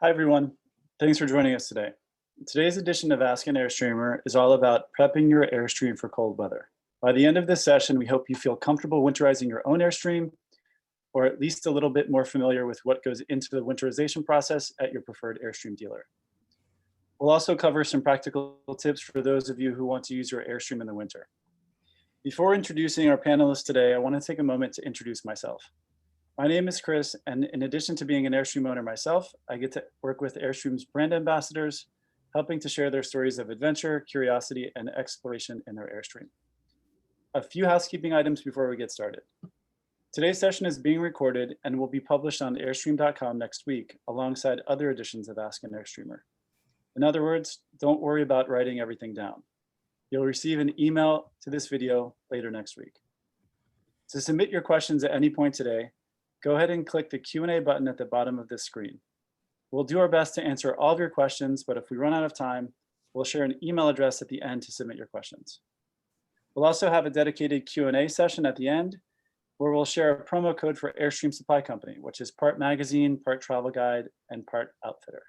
Hi, everyone. Thanks for joining us today. Today's edition of Ask an Airstreamer is all about prepping your Airstream for cold weather. By the end of this session, we hope you feel comfortable winterizing your own Airstream, or at least a little bit more familiar with what goes into the winterization process at your preferred Airstream dealer. We'll also cover some practical tips for those of you who want to use your Airstream in the winter. Before introducing our panelists today, I want to take a moment to introduce myself. My name is Chris, and in addition to being an Airstream owner myself, I get to work with Airstream's brand ambassadors, helping to share their stories of adventure, curiosity, and exploration in their Airstream. A few housekeeping items before we get started. Today's session is being recorded and will be published on airstream.com next week, alongside other editions of Ask an Airstreamer. In other words, don't worry about writing everything down. You'll receive an email to this video later next week. To submit your questions at any point today, go ahead and click the Q&A button at the bottom of this screen. We'll do our best to answer all of your questions, but if we run out of time, we'll share an email address at the end to submit your questions. We'll also have a dedicated Q&A session at the end, where we'll share a promo code for Airstream Supply Company, which is part magazine, part travel guide, and part outfitter.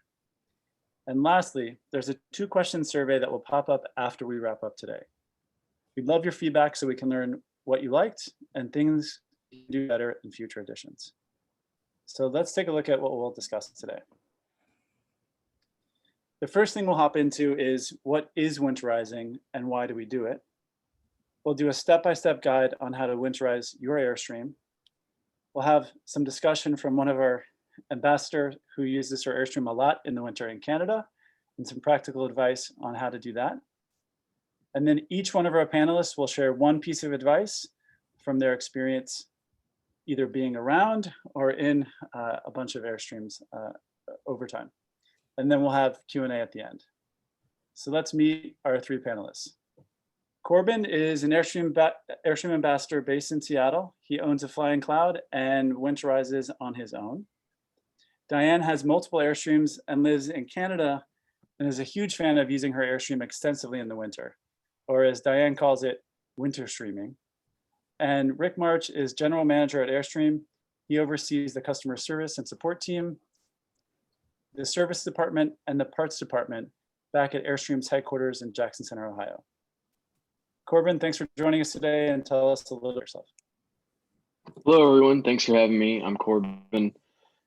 And lastly, there's a 2-question survey that will pop up after we wrap up today. We'd love your feedback so we can learn what you liked and things you can do better in future editions. So let's take a look at what we'll discuss today. The first thing we'll hop into is what is winterizing and why do we do it? We'll do a step-by-step guide on how to winterize your Airstream. We'll have some discussion from one of our ambassadors who uses her Airstream a lot in the winter in Canada, and some practical advice on how to do that. And then each one of our panelists will share one piece of advice from their experience, either being around or in a bunch of Airstreams over time. And then we'll have Q&A at the end. So let's meet our 3 panelists. Corbin is an Airstream ambassador based in Seattle. He owns a Flying Cloud and winterizes on his own. Diane has multiple Airstreams and lives in Canada and is a huge fan of using her Airstream extensively in the winter, or as Diane calls it, winter streaming. And Rick March is general manager at Airstream. He oversees the customer service and support team, the service department, and the parts department back at Airstream's headquarters in Jackson Center, Ohio. Corbin, thanks for joining us today, and tell us a little about yourself. Hello, everyone. Thanks for having me. I'm Corbin.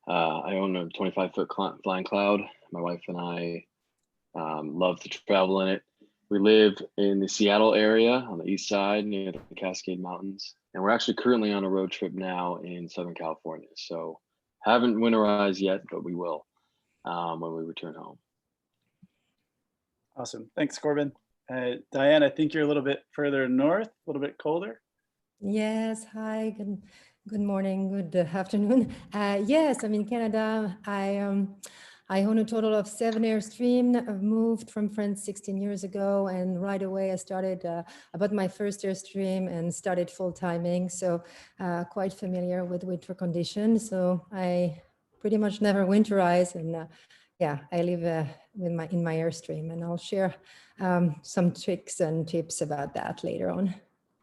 I own a 25-foot Flying Cloud. My wife and I love to travel in it. We live in the Seattle area on the east side near the Cascade Mountains. And we're actually currently on a road trip now in Southern California. So haven't winterized yet, but we will when we return home. Awesome. Thanks, Corbin. Diane, I think you're a little bit further north, a little bit colder. Yes. Hi. Good morning. Good afternoon. Yes, I'm in Canada. I own a total of 7 Airstream. I've moved from France 16 years ago, and right away I started, I bought my first Airstream and started full timing. So quite familiar with winter conditions. So I pretty much never winterize, and yeah, I live in my Airstream, and I'll share some tricks and tips about that later on.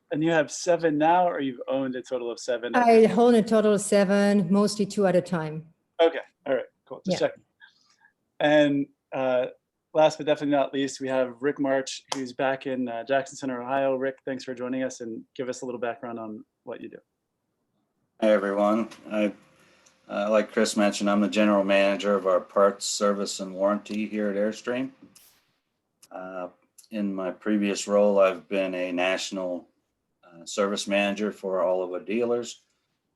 And you have 7 now, or you've owned a total of 7? I own a total of 7, mostly 2 at a time. Okay. All right. Cool. Just checking. And last but definitely not least, we have Rick March, who's back in Jackson Center, Ohio. Rick, thanks for joining us, and give us a little background on what you do. Hi, everyone. Like Chris mentioned, I'm the general manager of our parts, service, and warranty here at Airstream. In my previous role, I've been a national service manager for all of our dealers,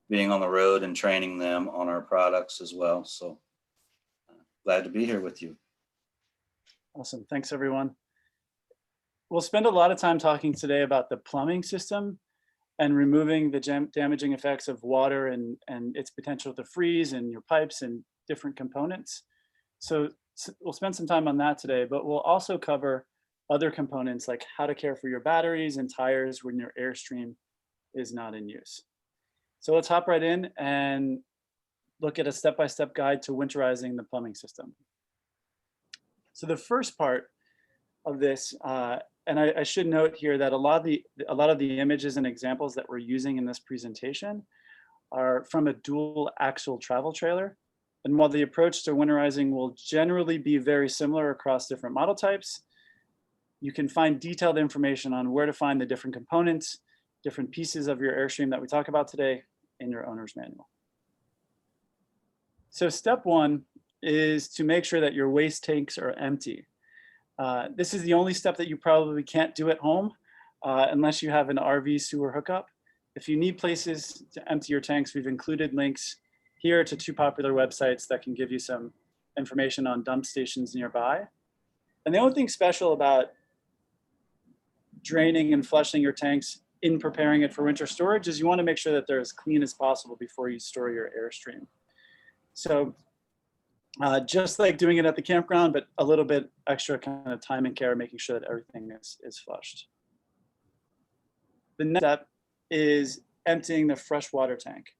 being on the road and training them on our products as well. So glad to be here with you. Awesome. Thanks, everyone. We'll spend a lot of time talking today about the plumbing system and removing the damaging effects of water and its potential to freeze in your pipes and different components. So we'll spend some time on that today, but we'll also cover other components like how to care for your batteries and tires when your Airstream is not in use. So let's hop right in and look at a step-by-step guide to winterizing the plumbing system. So the first part of this, and I should note here that a lot of the images and examples that we're using in this presentation are from a dual axle travel trailer. And while the approach to winterizing will generally be very similar across different model types, you can find detailed information on where to find the different components, different pieces of your Airstream that we talk about today in your owner's manual. So step one is to make sure that your waste tanks are empty. This is the only step that you probably can't do at home unless you have an RV sewer hookup. If you need places to empty your tanks, we've included links here to 2 popular websites that can give you some information on dump stations nearby. And the only thing special about draining and flushing your tanks in preparing it for winter storage is you want to make sure that they're as clean as possible before you store your Airstream. So just like doing it at the campground, but a little bit extra kind of time and care, making sure that everything is flushed. The next step is emptying the freshwater tank.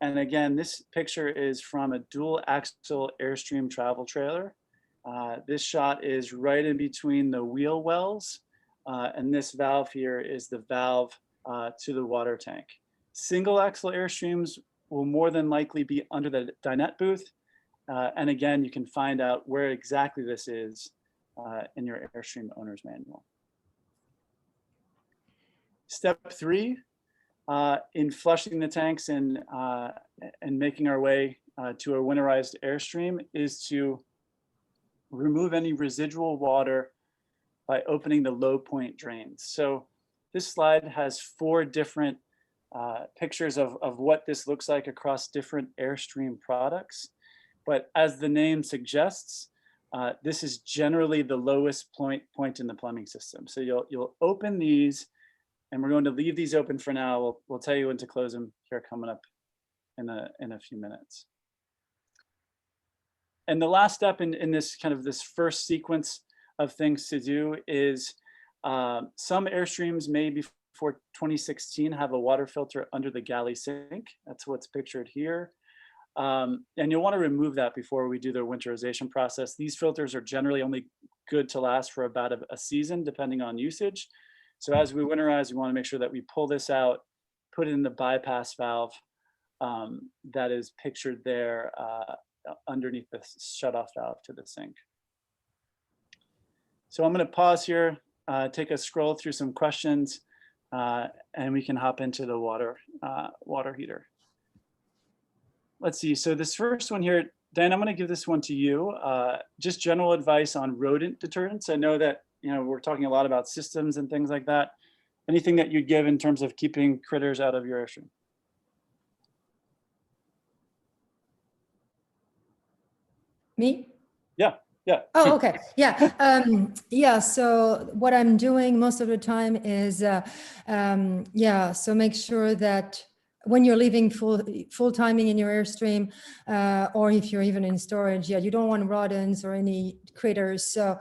And again, this picture is from a dual axle Airstream travel trailer. This shot is right in between the wheel wells, and this valve here is the valve to the water tank. Single axle Airstreams will more than likely be under the dinette booth. And again, you can find out where exactly this is in your Airstream owner's manual. Step 3, in flushing the tanks and making our way to a winterized Airstream is to remove any residual water by opening the low point drains. So this slide has 4 different pictures of what this looks like across different Airstream products. But as the name suggests, this is generally the lowest point in the plumbing system. So you'll open these, and we're going to leave these open for now. We'll tell you when to close them here coming up in a few minutes. And the last step in this kind of this first sequence of things to do is some Airstreams made before 2016 have a water filter under the galley sink. That's what's pictured here. And you'll want to remove that before we do the winterization process. These filters are generally only good to last for about a season, depending on usage. So as we winterize, we want to make sure that we pull this out, put it in the bypass valve that is pictured there underneath the shutoff valve to the sink. So I'm going to pause here, take a scroll through some questions, and we can hop into the water heater. Let's see. So this first one here, Diane, I'm going to give this one to you. Just general advice on rodent deterrents. I know that we're talking a lot about systems and things like that. Anything that you'd give in terms of keeping critters out of your Airstream? Me? Yeah. Yeah. Oh, okay. Yeah. Yeah. So what I'm doing most of the time is, so make sure that when you're leaving full timing in your Airstream, or if you're even in storage, you don't want rodents or any critters. So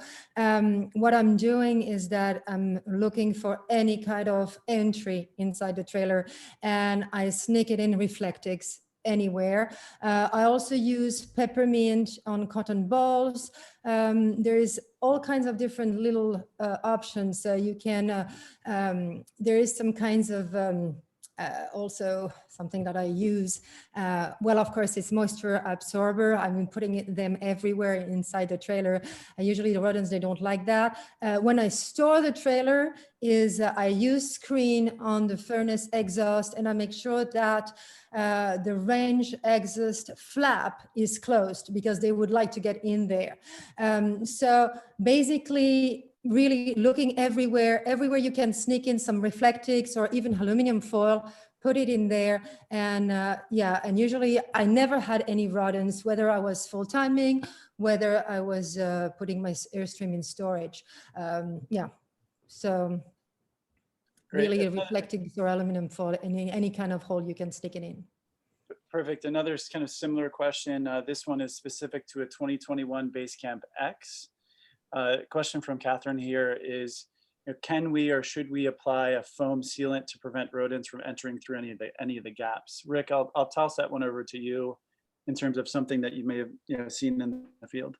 what I'm doing is that I'm looking for any kind of entry inside the trailer, and I sneak it in Reflectix anywhere. I also use peppermint on cotton balls. There is all kinds of different little options. So you can, there is some kinds of, also something that I use. Well, of course, it's moisture absorber. I've been putting them everywhere inside the trailer. Usually the rodents, they don't like that. When I store the trailer I use screen on the furnace exhaust, and I make sure that the range exhaust flap is closed because they would like to get in there. So basically, really looking everywhere you can sneak in some Reflectix or even aluminum foil, put it in there. And and usually I never had any rodents, whether I was full timing, whether I was putting my Airstream in storage. So Great. really Reflectix or aluminum foil, any kind of hole you can stick it in. Perfect. Another kind of similar question. This one is specific to a 2021 Basecamp X. Question from Catherine here is, can we or should we apply a foam sealant to prevent rodents from entering through any of the gaps? Rick, I'll toss that one over to you in terms of something that you may have seen in the field.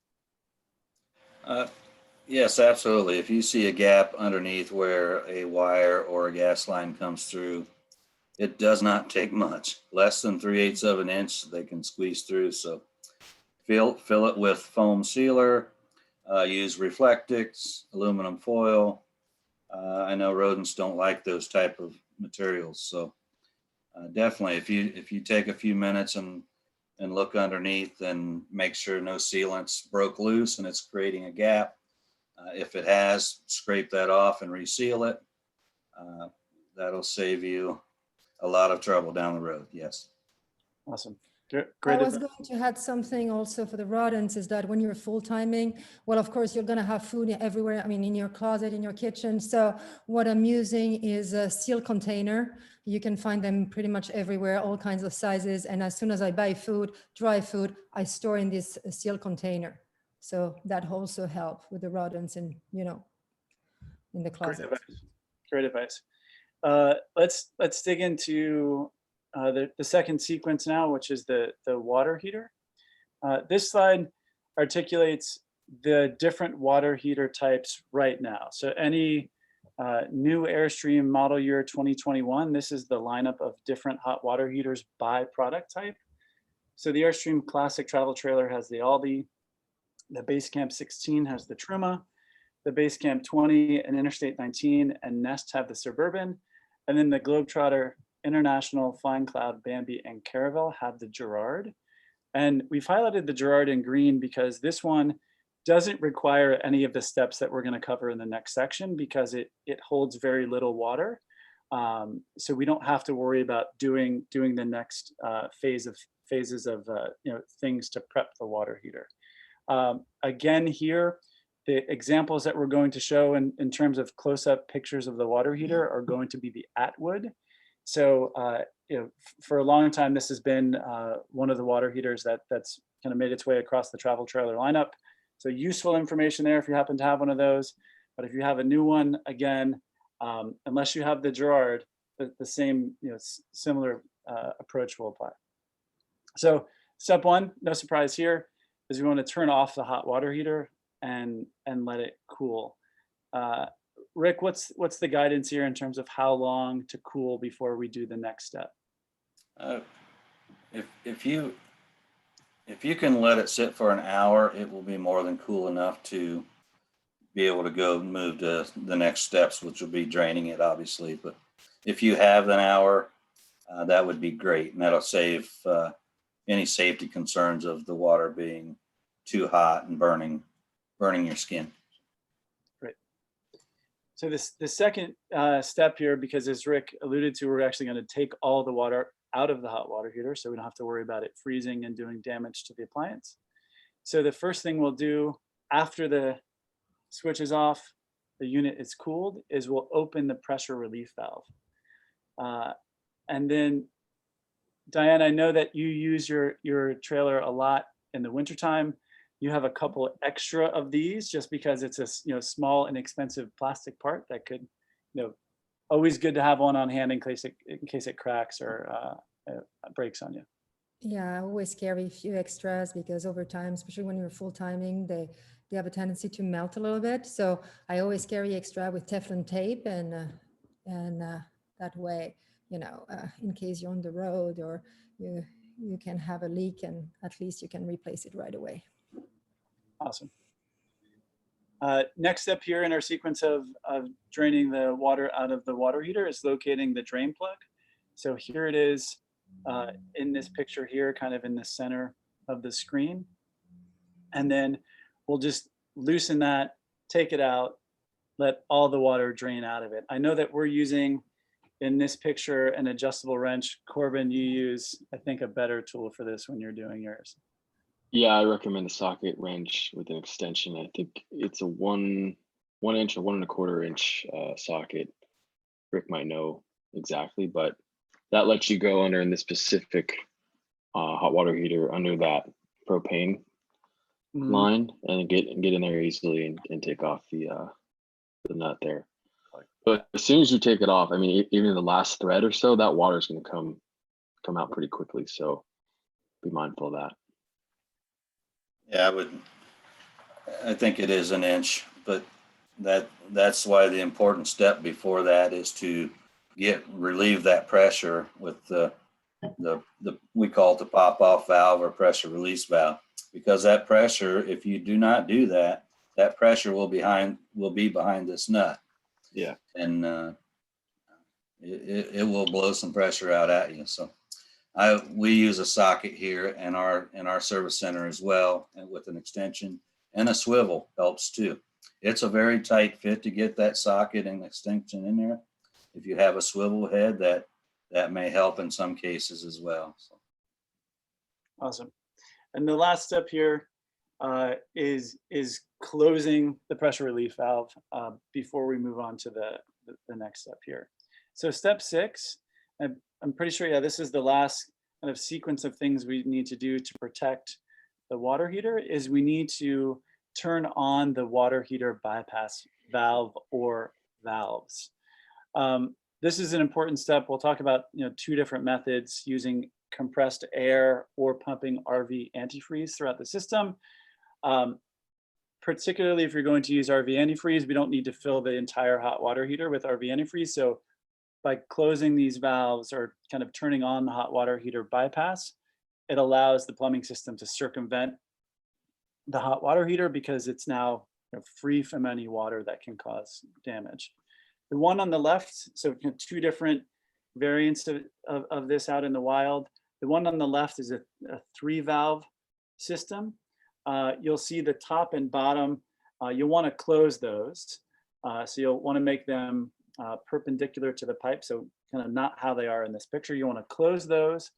Yes, absolutely. If you see a gap underneath where a wire or a gas line comes through, it does not take much. Less than 3/8 of an inch they can squeeze through. So fill it with foam sealer, use Reflectix, aluminum foil. I know rodents don't like those type of materials, so definitely if you take a few minutes and look underneath and make sure no sealants broke loose and it's creating a gap. If it has, scrape that off and reseal it. That'll save you a lot of trouble down the road. Yes. Awesome. I Great was advice. going to add something also for the rodents is that when you're full timing, well, of course, you're going to have food everywhere. I mean, in your closet, in your kitchen. So what I'm using is a seal container. You can find them pretty much everywhere, all kinds of sizes. And as soon as I buy food, dry food, I store in this seal container. So that also helps with the rodents and, you know, in the closet. Great advice. Let's dig into the second sequence now, which is the water heater. This slide articulates the different water heater types right now. So any new Airstream model year 2021, this is the lineup of different hot water heaters by product type. So the Airstream Classic Travel Trailer has the Aldi, the Basecamp 16 has the Truma, the Basecamp 20 and Interstate 19 and Nest have the Suburban, and then the Globetrotter, International, Flying Cloud, Bambi, and Caravel have the Gerard. And we've highlighted the Gerard in green because this one doesn't require any of the steps that we're going to cover in the next section because it holds very little water. So we don't have to worry about doing the next phases of things to prep the water heater. Again here, the examples that we're going to show in terms of close-up pictures of the water heater are going to be the Atwood. So for a long time, this has been one of the water heaters that's kind of made its way across the travel trailer lineup. So useful information there if you happen to have one of those. But if you have a new one, again, unless you have the Gerard, the same similar approach will apply. So step one, no surprise here, is we want to turn off the hot water heater and let it cool. Rick, what's the guidance here in terms of how long to cool before we do the next step? If you can let it sit for an hour, it will be more than cool enough to be able to go move to the next steps, which will be draining it, obviously. But if you have an hour, that would be great, and that'll save any safety concerns of the water being too hot and burning your skin. Great. So the second step here, because as Rick alluded to, we're actually going to take all the water out of the hot water heater, so we don't have to worry about it freezing and doing damage to the appliance. So the first thing we'll do after the switch is off, the unit is cooled, is we'll open the pressure relief valve. And then, Diane, I know that you use your trailer a lot in the wintertime. You have a couple extra of these just because it's a small, inexpensive plastic part that could, always good to have one on hand in case it cracks or breaks on you. Yeah, I always carry a few extras because over time, especially when you're full timing, they have a tendency to melt a little bit. So I always carry extra with Teflon tape, and that way, in case you're on the road or you can have a leak, and at least you can replace it right away. Awesome. Next step here in our sequence of draining the water out of the water heater is locating the drain plug. So here it is in this picture here, kind of in the center of the screen. And then we'll just loosen that, take it out, let all the water drain out of it. I know that we're using in this picture an adjustable wrench. Corbin, you use, I think, a better tool for this when you're doing yours. Yeah, I recommend a socket wrench with an extension. I think it's a 1 inch or 1 1/4 inch socket. Rick might know exactly, but that lets you go under in this specific hot water heater under that propane line and get in there easily and take off the nut there. But as soon as you take it off, I mean, even the last thread or so, that water is going to come out pretty quickly. So be mindful of that. Yeah, I think it is 1 inch, but that's why the important step before that is to relieve that pressure with the we call it the pop-off valve or pressure release valve. because that pressure, if you do not do that, that pressure will be behind this nut. Yeah. And it will blow some pressure out at you. So we use a socket here in our service center as well, and with an extension, and a swivel helps too. It's a very tight fit to get that socket and extension in there. If you have a swivel head, that may help in some cases as well. So. Awesome. And the last step here is closing the pressure relief valve before we move on to the next step here. So step 6, I'm pretty sure, yeah, this is the last kind of sequence of things we need to do to protect the water heater, is we need to turn on the water heater bypass valve or valves. This is an important step. We'll talk about 2 different methods, using compressed air or pumping RV antifreeze throughout the system. Particularly if you're going to use RV antifreeze, we don't need to fill the entire hot water heater with RV antifreeze. So by closing these valves or kind of turning on the hot water heater bypass, it allows the plumbing system to circumvent the hot water heater because it's now free from any water that can cause damage. The one on the left, so 2 different variants of this out in the wild. The one on the left is a 3-valve system. You'll see the top and bottom, you'll want to close those. So you'll want to make them perpendicular to the pipe, so kind of not how they are in this picture. You want to close those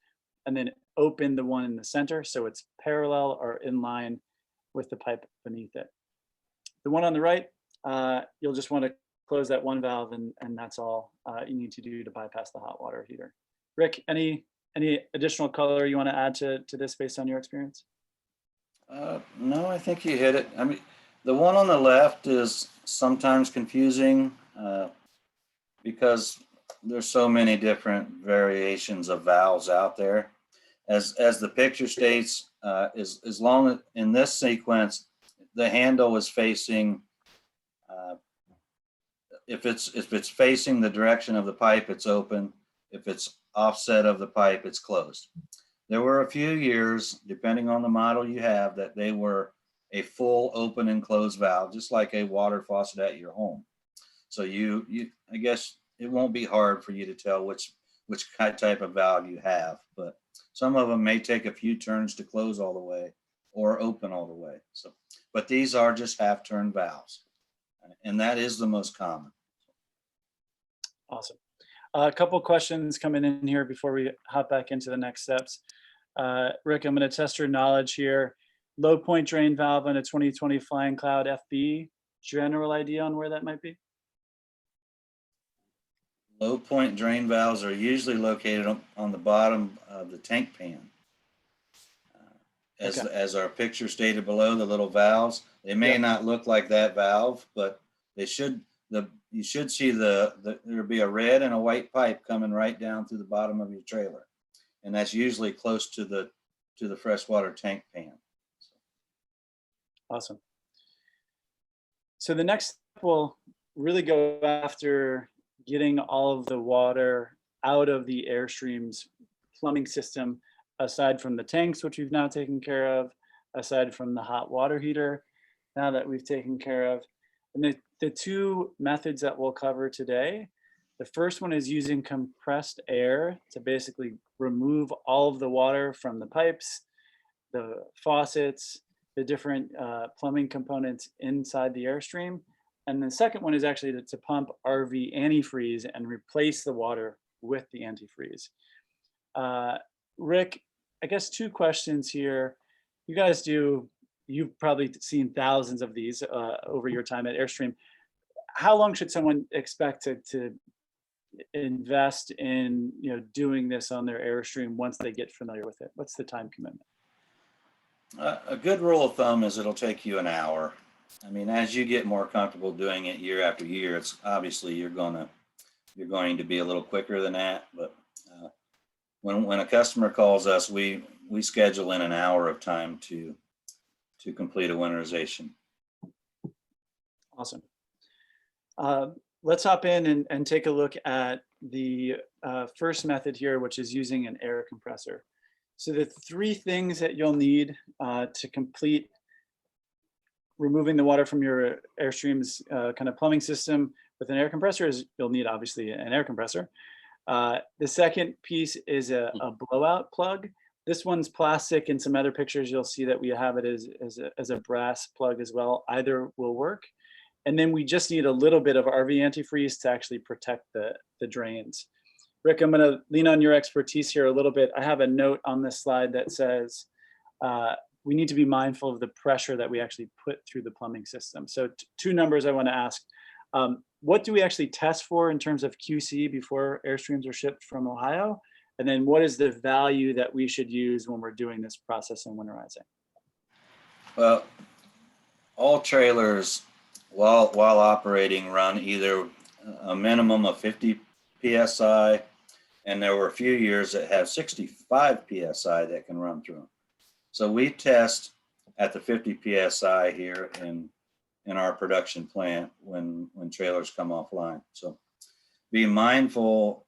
and then open the one in the center so it's parallel or in line with the pipe beneath it. The one on the right, you'll just want to close that one valve, and that's all you need to do to bypass the hot water heater. Rick, any additional color you want to add to this based on your experience? No, I think you hit it. I mean, the one on the left is sometimes confusing because there's so many different variations of valves out there. As the picture states, as long as in this sequence, the handle is facing, if it's facing the direction of the pipe, it's open. If it's offset of the pipe, it's closed. There were a few years, depending on the model you have, that they were a full open and closed valve, just like a water faucet at your home. So I guess it won't be hard for you to tell which type of valve you have, but some of them may take a few turns to close all the way or open all the way. So, but these are just half-turn valves, and that is the most common. Awesome. A couple questions coming in here before we hop back into the next steps. Rick, I'm going to test your knowledge here. Low point drain valve on a 2020 Flying Cloud FB. General idea on where that might be? Low point drain valves are usually located on the bottom of the tank pan. As our picture stated below, the little valves, they may not look like that valve, but they should. You should see there'll be a red and a white pipe coming right down through the bottom of your trailer, and that's usually close to the freshwater tank pan. Awesome. So the next step will really go after getting all of the water out of the Airstream's plumbing system, aside from the tanks, which we've now taken care of, aside from the hot water heater, now that we've taken care of. And the 2 methods that we'll cover today, the first one is using compressed air to basically remove all of the water from the pipes, the faucets, the different plumbing components inside the Airstream. And the second one is actually to pump RV antifreeze and replace the water with the antifreeze. Rick, I guess 2 questions here. You guys you've probably seen thousands of these over your time at Airstream. How long should someone expect to invest in doing this on their Airstream once they get familiar with it? What's the time commitment? A good rule of thumb is it'll take you an hour. I mean, as you get more comfortable doing it year after year, it's obviously you're going to be a little quicker than that. But when a customer calls us, we schedule in an hour of time to complete a winterization. Awesome. Let's hop in and take a look at the first method here, which is using an air compressor. So the three things that you'll need to complete removing the water from your Airstream's kind of plumbing system with an air compressor is you'll need obviously an air compressor. The second piece is a blowout plug. This one's plastic. In some other pictures, you'll see that we have it as a brass plug as well. Either will work. And then we just need a little bit of RV antifreeze to actually protect the drains. Rick, I'm going to lean on your expertise here a little bit. I have a note on this slide that says we need to be mindful of the pressure that we actually put through the plumbing system. So two numbers I want to ask. What do we actually test for in terms of QC before Airstreams are shipped from Ohio? And then what is the value that we should use when we're doing this process in winterizing? Well, all trailers while operating run either a minimum of 50 PSI, and there were a few years that have 65 PSI that can run through them. So we test at the 50 PSI here in our production plant when trailers come offline. So be mindful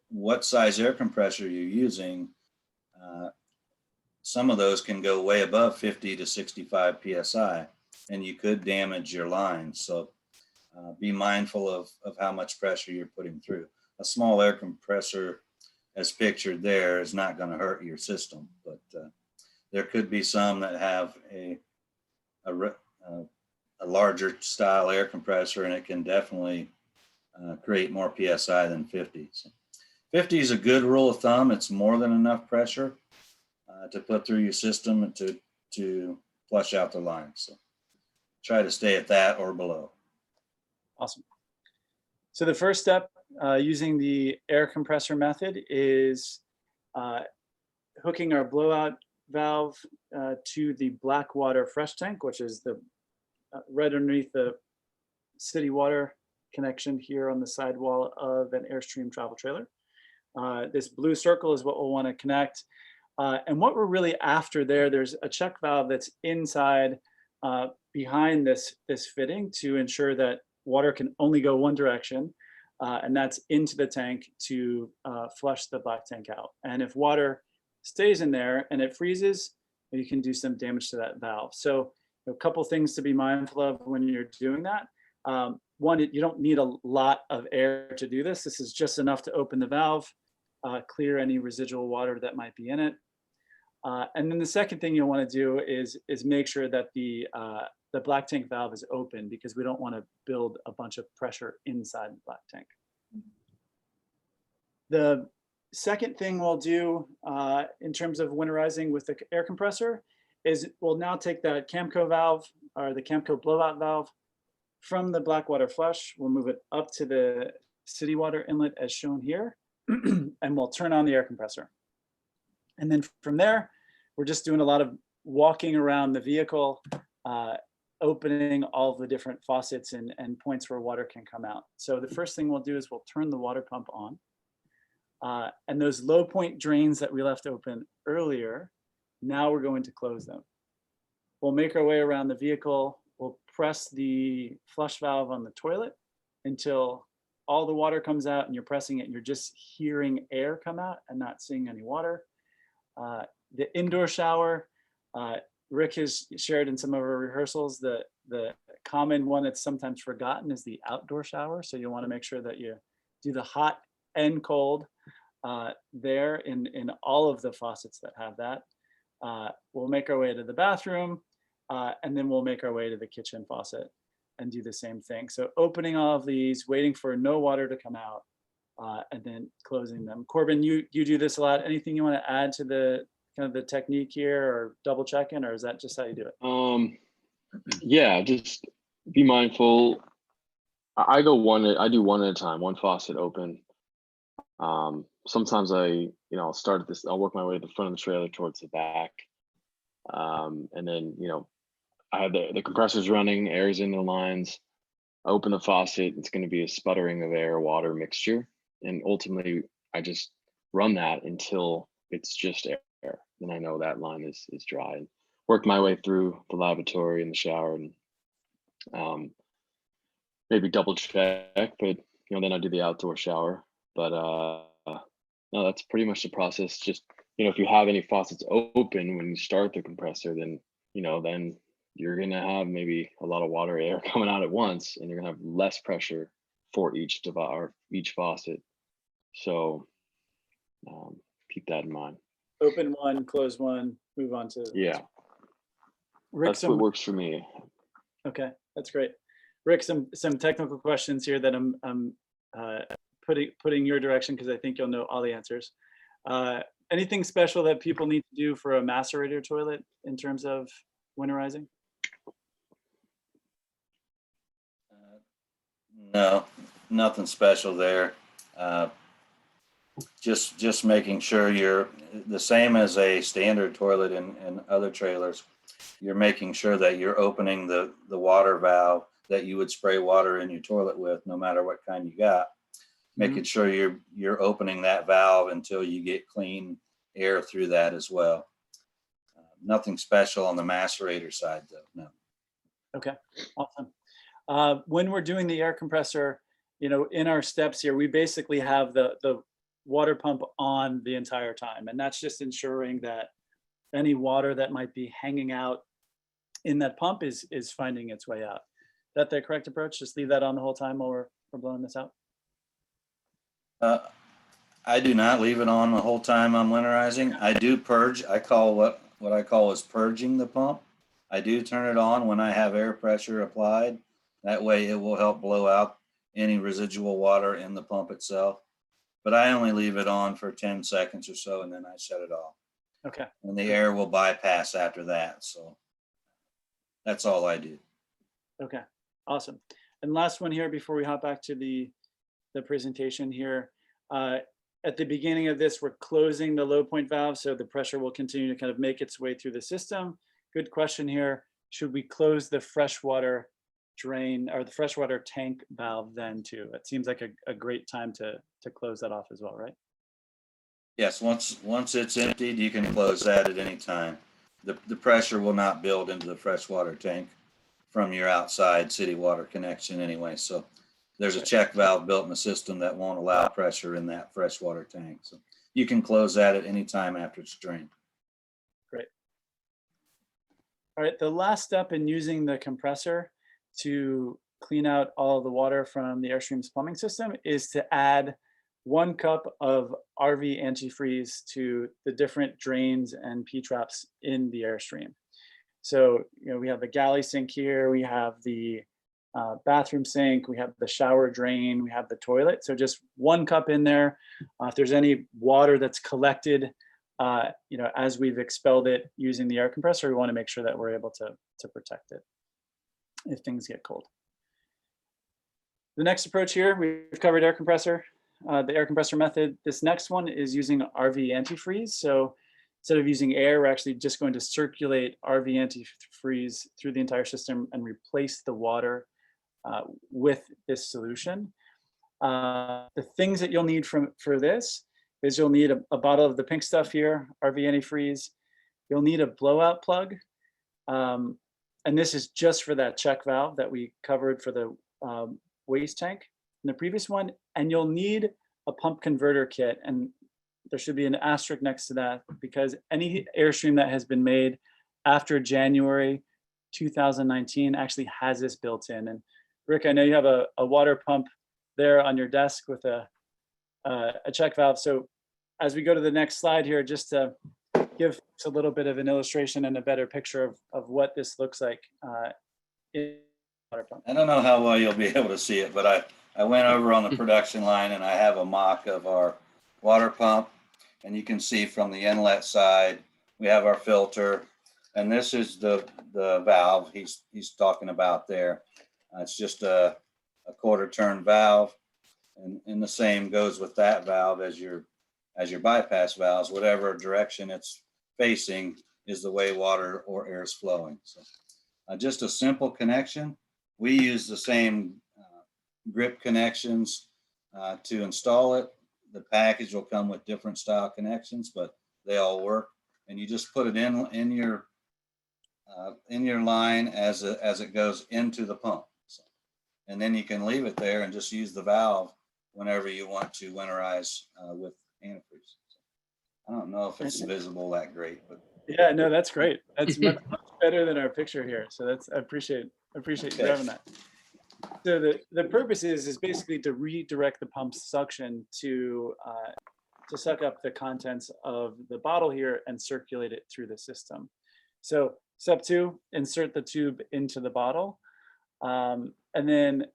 what size air compressor you're using. Some of those can go way above 50 to 65 PSI, and you could damage your lines. So be mindful of how much pressure you're putting through. A small air compressor, as pictured there, is not going to hurt your system, but there could be some that have a larger style air compressor, and it can definitely create more PSI than 50. So 50 is a good rule of thumb. It's more than enough pressure to put through your system and to flush out the line. So try to stay at that or below. Awesome. So the first step using the air compressor method is hooking our blowout valve to the black water fresh tank, which is the right underneath the city water connection here on the sidewall of an Airstream travel trailer. This blue circle is what we'll want to connect. And what we're really after there's a check valve that's inside behind this fitting to ensure that water can only go one direction, and that's into the tank to flush the black tank out. And if water stays in there and it freezes, you can do some damage to that valve. So a couple things to be mindful of when you're doing that. One, you don't need a lot of air to do this. This is just enough to open the valve, clear any residual water that might be in it. And then the second thing you'll want to do is make sure that the black tank valve is open, because we don't want to build a bunch of pressure inside the black tank. The second thing we'll do in terms of winterizing with the air compressor is we'll now take that Camco valve, or the Camco blowout valve, from the black water flush. We'll move it up to the city water inlet as shown here, and we'll turn on the air compressor. And then from there, we're just doing a lot of walking around the vehicle, opening all the different faucets and points where water can come out. So the first thing we'll do is we'll turn the water pump on. And those low point drains that we left open earlier, now we're going to close them. We'll make our way around the vehicle. We'll press the flush valve on the toilet until all the water comes out and you're pressing it and you're just hearing air come out and not seeing any water. The indoor shower, Rick has shared in some of our rehearsals, the common one that's sometimes forgotten is the outdoor shower. So you want to make sure that you do the hot and cold there in all of the faucets that have that. We'll make our way to the bathroom, and then we'll make our way to the kitchen faucet and do the same thing. So opening all of these, waiting for no water to come out, and then closing them. Corbin, you do this a lot. Anything you want to add to the kind of the technique here, or double checking, or is that just how you do it? Yeah, just be mindful. I do one at a time, one faucet open. Sometimes I'll start at this, I'll work my way to the front of the trailer towards the back. And then, I have the compressors running, air's in the lines. I open the faucet, it's going to be a sputtering of air water mixture. And ultimately I just run that until it's just air. Then I know that line is dry, and work my way through the lavatory and the shower, and maybe double check, but then I do the outdoor shower. But no, that's pretty much the process. Just if you have any faucets open when you start the compressor, then, then you're going to have maybe a lot of water air coming out at once, and you're going to have less pressure for each device or each faucet. So keep that in mind. Open one, close one, move on to. Yeah. Rick, That's what works for me. Okay, that's great. Rick, some technical questions here that I'm putting your direction because I think you'll know all the answers. Anything special that people need to do for a macerator toilet in terms of winterizing? No, nothing special there. Just making sure you're the same as a standard toilet in other trailers. You're making sure that you're opening the water valve that you would spray water in your toilet with, no matter what kind you got. Making sure you're opening that valve until you get clean air through that as well. Nothing special on the macerator side, though. No. Okay, awesome. When we're doing the air compressor, in our steps here, we basically have the water pump on the entire time, and that's just ensuring that any water that might be hanging out in that pump is finding its way out. Is that the correct approach? Just leave that on the whole time while we're blowing this out? I do not leave it on the whole time I'm winterizing. I do purge. I call what I call is purging the pump. I do turn it on when I have air pressure applied. That way it will help blow out any residual water in the pump itself. But I only leave it on for 10 seconds or so, and then I shut it off. Okay. And the air will bypass after that. So that's all I do. Okay, awesome. And last one here before we hop back to the presentation here. At the beginning of this, we're closing the low point valve, so the pressure will continue to kind of make its way through the system. Good question here. Should we close the freshwater drain or the freshwater tank valve then too? It seems like a great time to close that off as well, right? Yes, once it's emptied, you can close that at any time. The pressure will not build into the freshwater tank from your outside city water connection anyway. So there's a check valve built in the system that won't allow pressure in that freshwater tank. So you can close that at any time after it's drained. Great. All right, the last step in using the compressor to clean out all the water from the Airstream's plumbing system is to add 1 cup of RV antifreeze to the different drains and P-traps in the Airstream. So, we have the galley sink here, we have the bathroom sink, we have the shower drain, we have the toilet. So just 1 cup in there. If there's any water that's collected, as we've expelled it using the air compressor, we want to make sure that we're able to protect it if things get cold. The next approach here, we've covered air compressor, the air compressor method. This next one is using RV antifreeze. So instead of using air, we're actually just going to circulate RV antifreeze through the entire system and replace the water with this solution. The things that you'll need for this is you'll need a bottle of the pink stuff here, RV antifreeze. You'll need a blowout plug. And this is just for that check valve that we covered for the waste tank in the previous one. And you'll need a pump converter kit. And there should be an asterisk next to that because any Airstream that has been made after January 2019 actually has this built in. And Rick, I know you have a water pump there on your desk with a check valve. So as we go to the next slide here, just to give us a little bit of an illustration and a better picture of what this looks like in water pump. I don't know how well you'll be able to see it, but I went over on the production line and I have a mock of our water pump, and you can see from the inlet side, we have our filter, and this is the valve he's talking about there. It's just a quarter turn valve, and the same goes with that valve as your bypass valves. Whatever direction it's facing is the way water or air is flowing. So just a simple connection. We use the same grip connections to install it. The package will come with different style connections, but they all work. And you just put it in your line as it goes into the pump. So, and then you can leave it there and just use the valve whenever you want to winterize with antifreeze. So I don't know if it's visible that great, but Yeah, no, that's great. That's much better than our picture here. So I appreciate you grabbing that. So the purpose is basically to redirect the pump's suction to suck up the contents of the bottle here and circulate it through the system. So step 2, insert the tube into the bottle. And then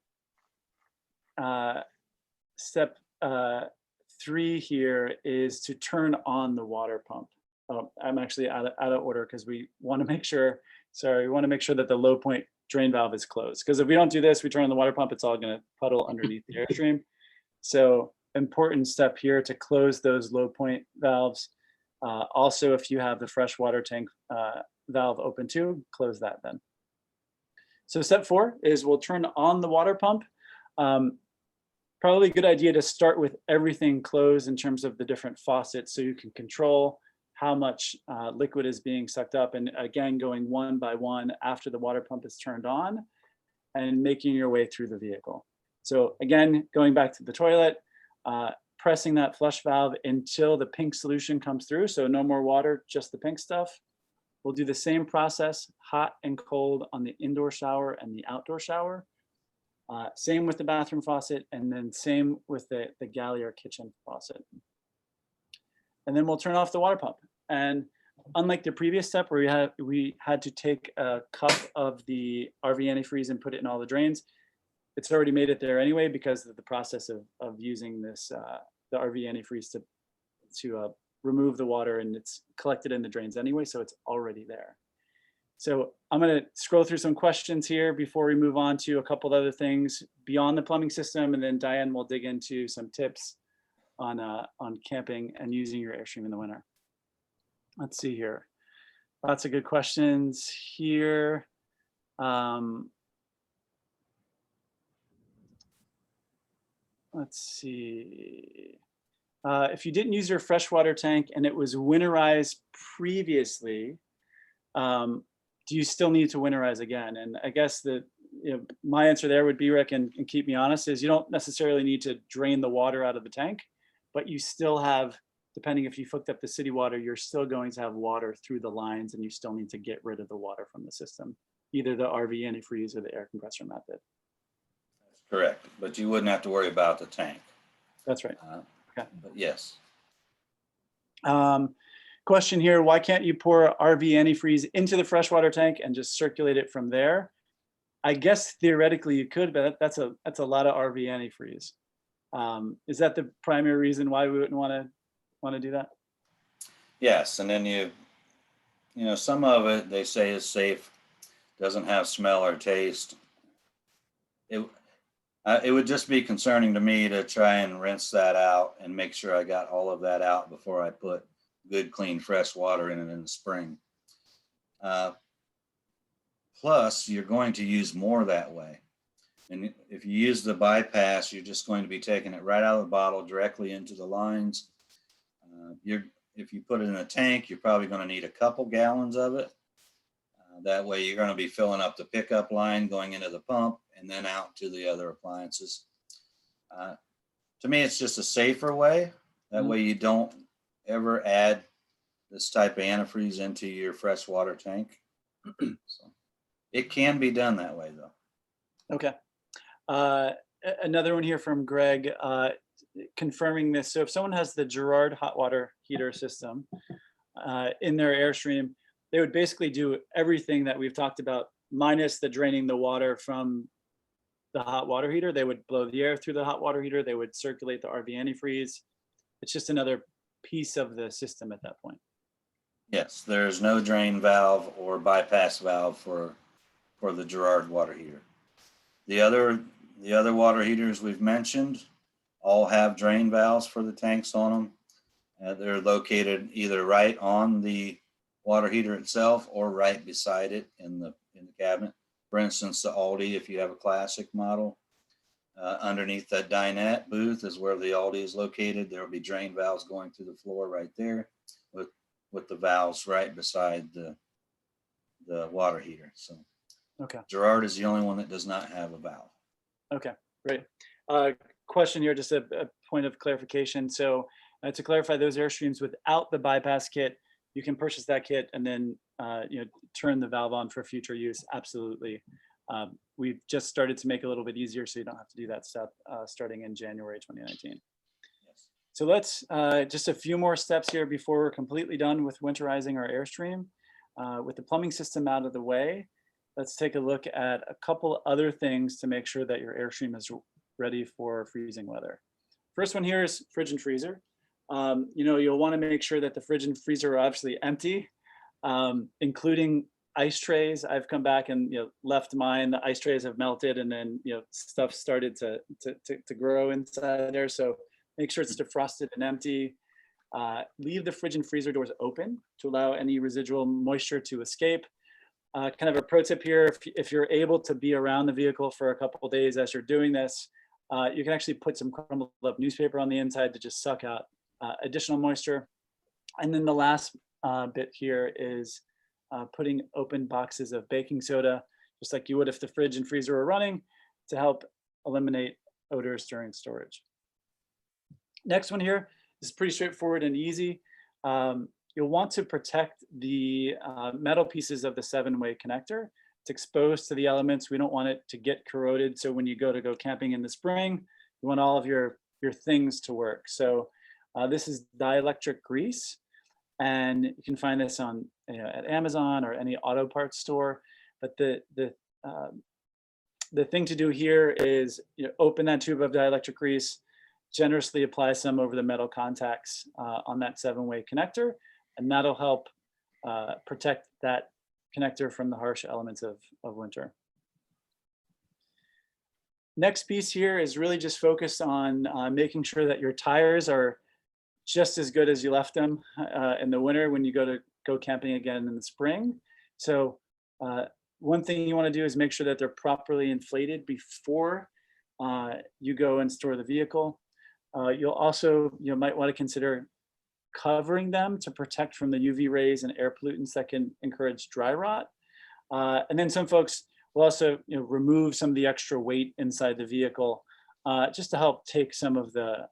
step 3 here is to turn on the water pump. Oh, I'm actually out of order because we want to make sure, that the low point drain valve is closed. Because if we don't do this, we turn on the water pump, it's all going to puddle underneath the Airstream. So important step here to close those low point valves. Also, if you have the fresh water tank valve open too, close that then. So step 4 is we'll turn on the water pump. Probably a good idea to start with everything closed in terms of the different faucets so you can control how much liquid is being sucked up, and again, going one by one after the water pump is turned on and making your way through the vehicle. So again, going back to the toilet, pressing that flush valve until the pink solution comes through. So no more water, just the pink stuff. We'll do the same process, hot and cold on the indoor shower and the outdoor shower. Same with the bathroom faucet, and then same with the galley or kitchen faucet. And then we'll turn off the water pump. And unlike the previous step where we had to take a cup of the RV antifreeze and put it in all the drains, it's already made it there anyway because of the process of using this the RV antifreeze to remove the water, and it's collected in the drains anyway, so it's already there. So I'm going to scroll through some questions here before we move on to a couple of other things beyond the plumbing system, and then Diane will dig into some tips on camping and using your Airstream in the winter. Let's see here. Lots of good questions here. Let's see. If you didn't use your freshwater tank and it was winterized previously, do you still need to winterize again? And I guess my answer there would be, Rick, and keep me honest, is you don't necessarily need to drain the water out of the tank, but you still have, depending if you hooked up the city water, you're still going to have water through the lines, and you still need to get rid of the water from the system, either the RV antifreeze or the air compressor method. that's correct. But you wouldn't have to worry about the tank. That's right. Okay. But yes. Question here, why can't you pour RV antifreeze into the freshwater tank and just circulate it from there? I guess theoretically you could, but that's a lot of RV antifreeze. Is that the primary reason why we wouldn't want to do that? Yes, and then you know, some of it they say is safe, doesn't have smell or taste. It would just be concerning to me to try and rinse that out and make sure I got all of that out before I put good, clean, fresh water in it in the spring. Plus, you're going to use more that way. And if you use the bypass, you're just going to be taking it right out of the bottle directly into the lines. If you put it in a tank, you're probably going to need a couple gallons of it. That way you're going to be filling up the pickup line going into the pump and then out to the other appliances. To me, it's just a safer way. That way you don't ever add this type of antifreeze into your freshwater tank. So it can be done that way though. Okay. Another one here from Greg, confirming this. So if someone has the Girard hot water heater system in their Airstream, they would basically do everything that we've talked about, minus the draining the water from the hot water heater. They would blow the air through the hot water heater. They would circulate the RV antifreeze. It's just another piece of the system at that point. Yes, there's no drain valve or bypass valve for the Girard water heater. The other water heaters we've mentioned all have drain valves for the tanks on them. They're located either right on the water heater itself or right beside it in the cabinet. For instance, the Aldi, if you have a classic model, underneath that dinette booth is where the Aldi is located. There will be drain valves going through the floor right there with the valves right beside the water heater. So okay. Girard is the only one that does not have a valve. Okay, great. Question here, just a point of clarification. So To clarify, those Airstreams without the bypass kit, you can purchase that kit and then turn the valve on for future use. Absolutely. We've just started to make it a little bit easier so you don't have to do that step starting in January 2019. So let's just a few more steps here before we're completely done with winterizing our Airstream. With the plumbing system out of the way, let's take a look at a couple other things to make sure that your Airstream is ready for freezing weather. First one here is fridge and freezer. You'll want to make sure that the fridge and freezer are obviously empty, including ice trays. I've come back and left mine. The ice trays have melted, and then stuff started to grow inside there. So make sure it's defrosted and empty. Leave the fridge and freezer doors open to allow any residual moisture to escape. Kind of a pro tip here: if you're able to be around the vehicle for a couple of days as you're doing this, you can actually put some crumbled up newspaper on the inside to just suck out additional moisture. And then the last bit here is putting open boxes of baking soda, just like you would if the fridge and freezer were running, to help eliminate odors during storage. Next one here is pretty straightforward and easy. You'll want to protect the metal pieces of the 7-way connector. It's exposed to the elements. We don't want it to get corroded. So when you go camping in the spring, you want all of your things to work. So this is dielectric grease, and you can find this on at Amazon or any auto parts store. But the thing to do here is open that tube of dielectric grease, generously apply some over the metal contacts on that 7-way connector, and that'll help protect that connector from the harsh elements of winter. Next piece here is really just focused on making sure that your tires are just as good as you left them in the winter when you go camping again in the spring. So one thing you want to do is make sure that they're properly inflated before you go and store the vehicle. You'll also might want to consider covering them to protect from the UV rays and air pollutants that can encourage dry rot. And then some folks will also remove some of the extra weight inside the vehicle just to help take some of the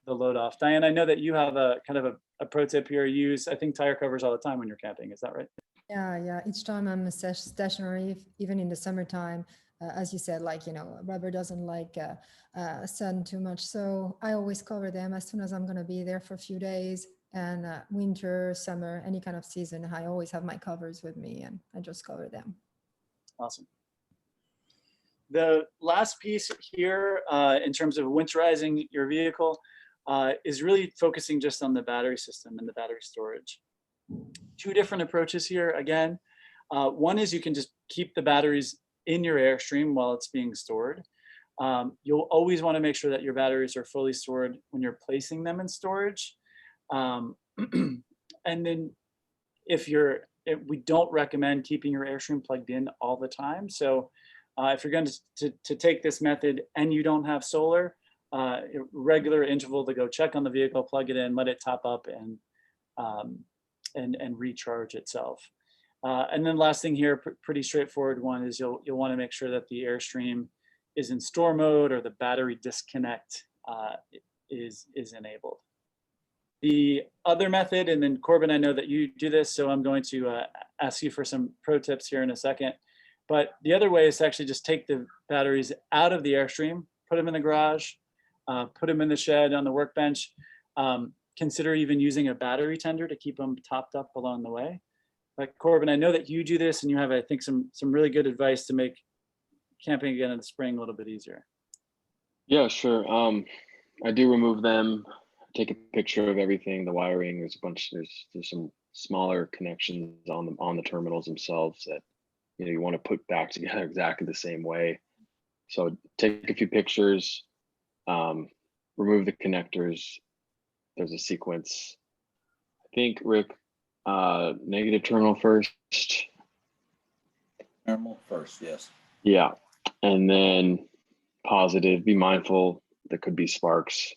load off. Diane, I know that you have a kind of a pro tip here. You use, I think, tire covers all the time when you're camping. Is that right? Yeah. Each time I'm stationary, even in the summertime, as you said, rubber doesn't like sun too much. So I always cover them as soon as I'm going to be there for a few days. And winter, summer, any kind of season, I always have my covers with me and I just cover them. Awesome. The last piece here in terms of winterizing your vehicle is really focusing just on the battery system and the battery storage. Two different approaches here again. One is you can just keep the batteries in your Airstream while it's being stored. You'll always want to make sure that your batteries are fully stored when you're placing them in storage. And then we don't recommend keeping your Airstream plugged in all the time. So if you're going to take this method and you don't have solar, regular interval to go check on the vehicle, plug it in, let it top up and recharge itself. And then last thing here, pretty straightforward one, is you'll want to make sure that the Airstream is in store mode or the battery disconnect is enabled. The other method, and then Corbin, I know that you do this, so I'm going to ask you for some pro tips here in a second. But the other way is to actually just take the batteries out of the Airstream, put them in the garage, put them in the shed on the workbench. Consider even using a battery tender to keep them topped up along the way. But Corbin, I know that you do this and you have, I think, some really good advice to make camping again in the spring a little bit easier. Yeah, sure. I do remove them, take a picture of everything, the wiring. There's some smaller connections on the terminals themselves that you want to put back together exactly the same way. So take a few pictures, remove the connectors. There's a sequence. I think, Rick, negative terminal first. Terminal first, yes. Yeah, and then positive. Be mindful there could be sparks.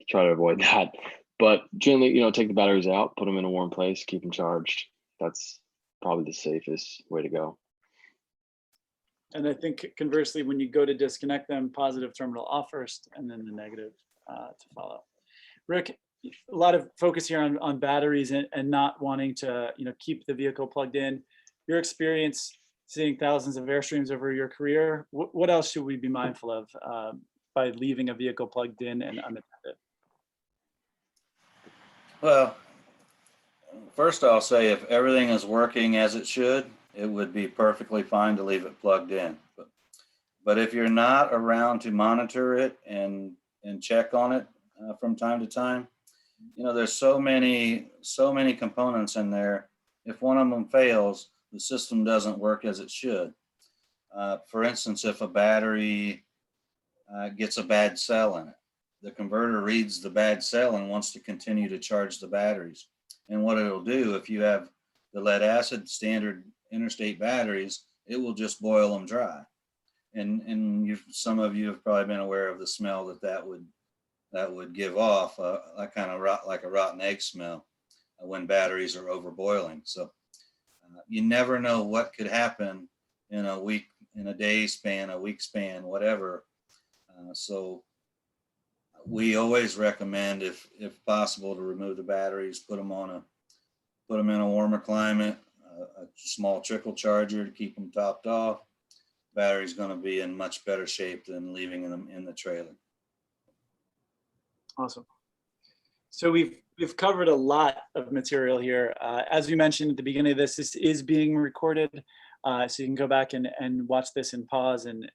Try to avoid that. But generally, take the batteries out, put them in a warm place, keep them charged. That's probably the safest way to go. And I think conversely, when you go to disconnect them, positive terminal off first, and then the negative to follow. Rick, a lot of focus here on batteries and not wanting to, keep the vehicle plugged in. Your experience seeing thousands of Airstreams over your career, what else should we be mindful of by leaving a vehicle plugged in and unattended? Well, first I'll say if everything is working as it should, it would be perfectly fine to leave it plugged in. But if you're not around to monitor it and check on it from time to time, there's so many components in there. If one of them fails, the system doesn't work as it should. For instance, if a battery gets a bad cell in it, the converter reads the bad cell and wants to continue to charge the batteries. And what it'll do, if you have the lead acid standard interstate batteries, it will just boil them dry. And some of you have probably been aware of the smell that would give off, kind of like a rotten egg smell when batteries are over boiling. So you never know what could happen in a week, in a day span, a week span, whatever. So we always recommend, if possible, to remove the batteries, put them in a warmer climate, a small trickle charger to keep them topped off. Battery's going to be in much better shape than leaving them in the trailer. Awesome. So we've covered a lot of material here. As we mentioned at the beginning of this is being recorded, so you can go back and watch this and pause and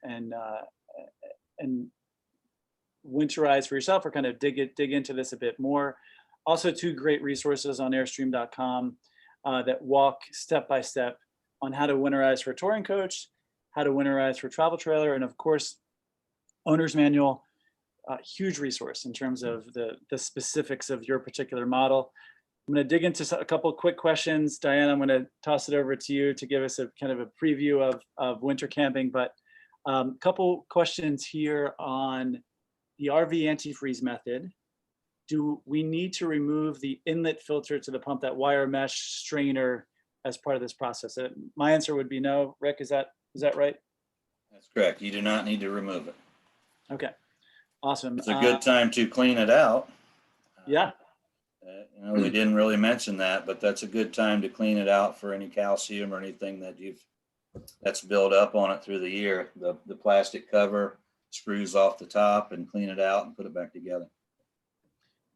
winterize for yourself, or kind of dig into this a bit more. Also, 2 great resources on airstream.com that walk step by step on how to winterize for a touring coach, how to winterize for travel trailer, and of course, owner's manual. Huge resource in terms of the specifics of your particular model. I'm going to dig into a couple of quick questions. Diane, I'm going to toss it over to you to give us a kind of a preview of winter camping, but a couple questions here on the RV antifreeze method. Do we need to remove the inlet filter to the pump, that wire mesh strainer, as part of this process? My answer would be no. Rick, is that right? That's correct. You do not need to remove it. Okay. Awesome. It's a good time to clean it out. Yeah. We didn't really mention that, but that's a good time to clean it out for any calcium or anything that's built up on it through the year. The plastic cover, screws off the top, and clean it out and put it back together.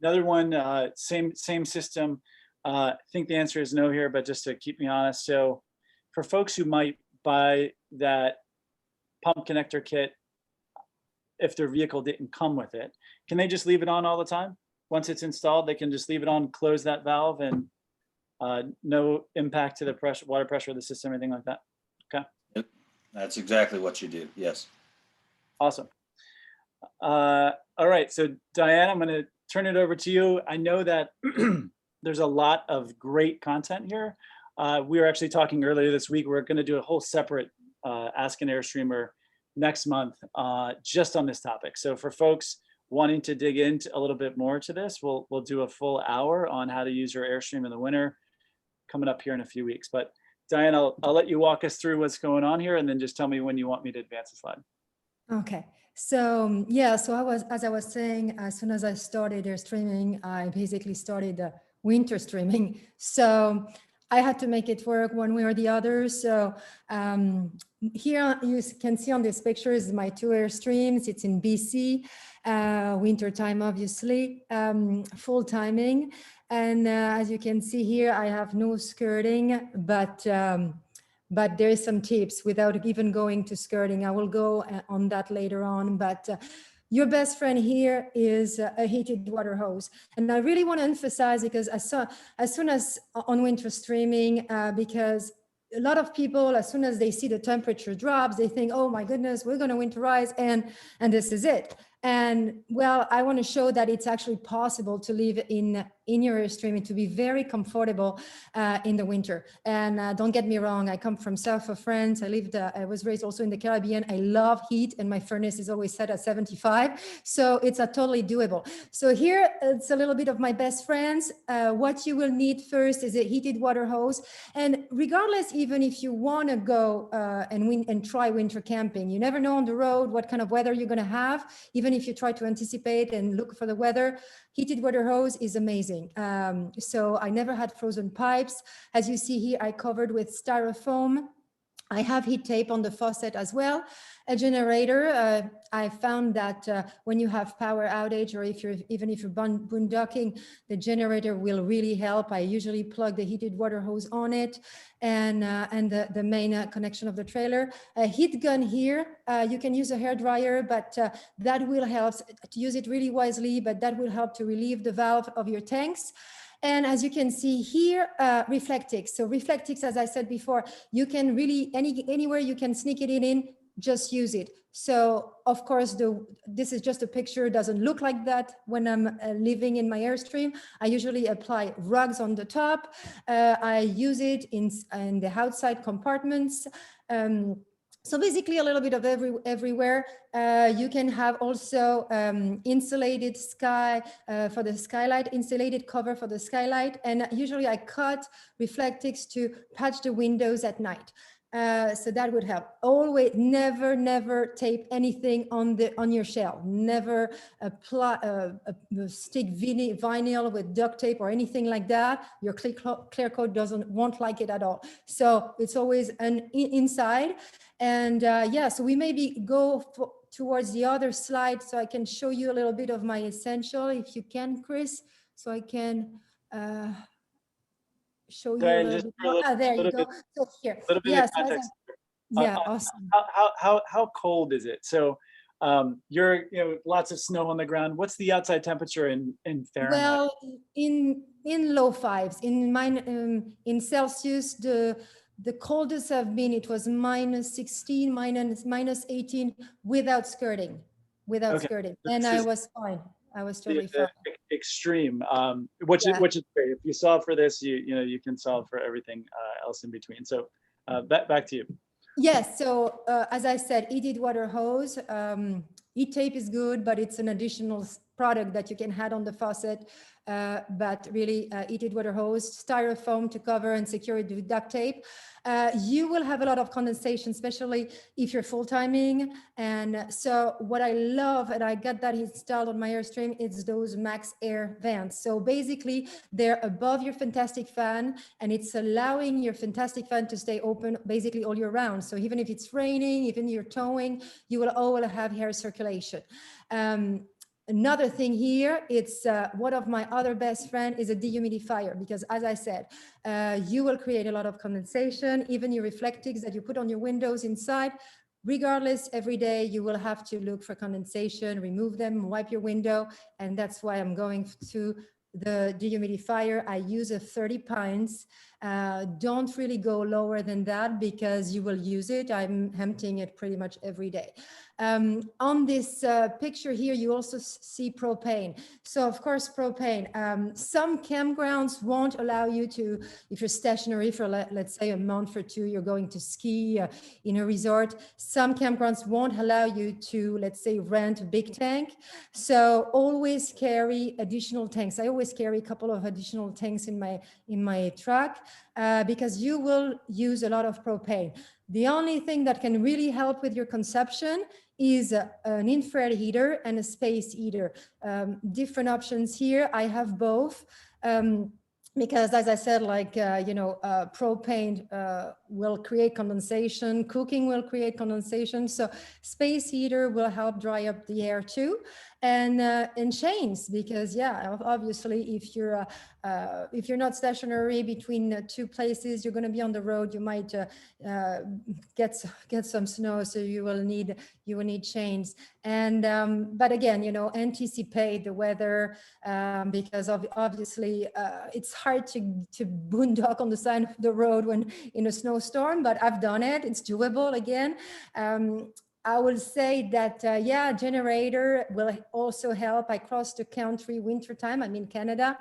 Another one, same system. I think the answer is no here, but just to keep me honest. So for folks who might buy that pump connector kit, if their vehicle didn't come with it, can they just leave it on all the time? Once it's installed, they can just leave it on, close that valve, and no impact to the water pressure of the system, anything like that? Okay. Yep. That's exactly what you do. Yes. Awesome. All right. So Diane, I'm going to turn it over to you. I know that there's a lot of great content here. We were actually talking earlier this week. We're going to do a whole separate Ask an Airstreamer next month just on this topic. So for folks wanting to dig into a little bit more to this, we'll do a full hour on how to use your Airstream in the winter coming up here in a few weeks. But Diane, I'll let you walk us through what's going on here, and then just tell me when you want me to advance the slide. Okay. So yeah, as I was saying, as soon as I started Airstreaming, I basically started winter streaming. So I had to make it work one way or the other. So here you can see on this picture is my 2 Airstreams. It's in BC, winter time, obviously, full timing. And as you can see here, I have no skirting, but there is some tips without even going to skirting. I will go on that later on, but your best friend here is a heated water hose. And I really want to emphasize, because as soon as on winter streaming, because a lot of people, as soon as they see the temperature drops, they think, oh my goodness, we're going to winterize and this is it. And well, I want to show that it's actually possible to live in your Airstream and to be very comfortable in the winter. And don't get me wrong, I come from south of France. I was raised also in the Caribbean. I love heat, and my furnace is always set at 75. So it's totally doable. So here, it's a little bit of my best friends. What you will need first is a heated water hose. And regardless, even if you want to go and try winter camping, you never know on the road what kind of weather you're going to have. Even even if you try to anticipate and look for the weather, heated water hose is amazing. So I never had frozen pipes. As you see here, I covered with styrofoam. I have heat tape on the faucet as well. A generator, I found that when you have power outage, or even if you're boondocking, the generator will really help. I usually plug the heated water hose on it and the main connection of the trailer. A heat gun here, you can use a hair dryer, but that will help to use it really wisely, but that will help to relieve the valve of your tanks. And as you can see here, Reflectix. So Reflectix, as I said before, you can really, anywhere you can sneak it in, just use it. So of course, this is just a picture, doesn't look like that when I'm living in my Airstream. I usually apply rugs on the top. I use it in the outside compartments. So basically a little bit of everywhere. You can have also insulated sky for the skylight, insulated cover for the skylight. And usually I cut Reflectix to patch the windows at night. So that would help. Always, never tape anything on your shelf. Never apply stick vinyl with duct tape or anything like that. Your clear coat won't like it at all. So it's always inside. And yeah, so we maybe go towards the other slide so I can show you a little bit of my essential, if you can, Chris, so I can show you a little bit more. There you go. So here, yeah, yeah, awesome. How cold is it? So you're, lots of snow on the ground. What's the outside temperature in Fahrenheit? Well, in low fives, in Celsius, the coldest have been, it was -16, -18 without skirting, skirting. And I was fine. I was totally fine. Extreme, which is great. If you solve for this, you can solve for everything else in between. So back to you. Yes. So as I said, heated water hose, heat tape is good, but it's an additional product that you can add on the faucet. But really heated water hose, styrofoam to cover and secure it with duct tape. You will have a lot of condensation, especially if you're full timing. And so what I love, and I got that installed on my Airstream, it's those max air vents. So basically they're above your fantastic fan, and it's allowing your fantastic fan to stay open basically all year round. So even if it's raining, even you're towing, you will always have air circulation. Another thing here, it's one of my other best friend is a dehumidifier, because as I said, you will create a lot of condensation, even your Reflectix that you put on your windows inside. Regardless, every day you will have to look for condensation, remove them, wipe your window. And that's why I'm going to the dehumidifier. I use a 30 pints. Don't really go lower than that because you will use it. I'm emptying it pretty much every day. On this picture here, you also see propane. So of course, propane, some campgrounds won't allow you to, if you're stationary for let's say a month or two, you're going to ski in a resort. Some campgrounds won't allow you to, let's say, rent a big tank. So always carry additional tanks. I always carry a couple of additional tanks in my truck because you will use a lot of propane. The only thing that can really help with your consumption is an infrared heater and a space heater. Different options here. I have both. Because as I said, like, propane will create condensation, cooking will create condensation. So space heater will help dry up the air too. And chains, because yeah, obviously if you're not stationary between two places, you're going to be on the road, you might get some snow, so you will need chains. And but again, anticipate the weather, because obviously it's hard to boondock on the side of the road when in a snowstorm, but I've done it. It's doable again. I will say that, generator will also help. I crossed the country wintertime. I'm in Canada.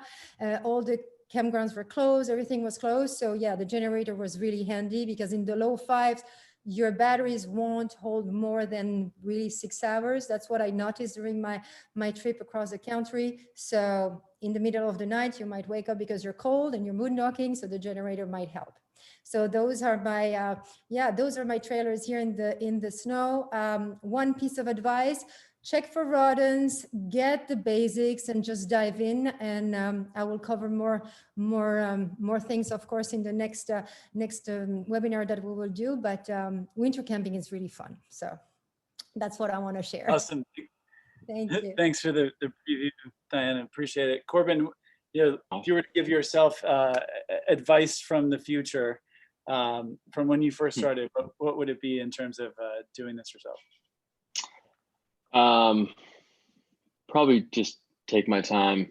All the campgrounds were closed. Everything was closed. So yeah, the generator was really handy because in the low fives, your batteries won't hold more than really 6 hours. That's what I noticed during my trip across the country. So in the middle of the night, you might wake up because you're cold and you're boondocking. So the generator might help. So those are my trailers here in the snow. One piece of advice: check for rodents, get the basics, and just dive in. And I will cover more things, of course, in the next webinar that we will do. But winter camping is really fun. So that's what I want to share. Awesome. Thank you. Thanks for the preview, Diane. Appreciate it. Corbin, if you were to give yourself advice from the future, from when you first started, what would it be in terms of doing this yourself? Probably just take my time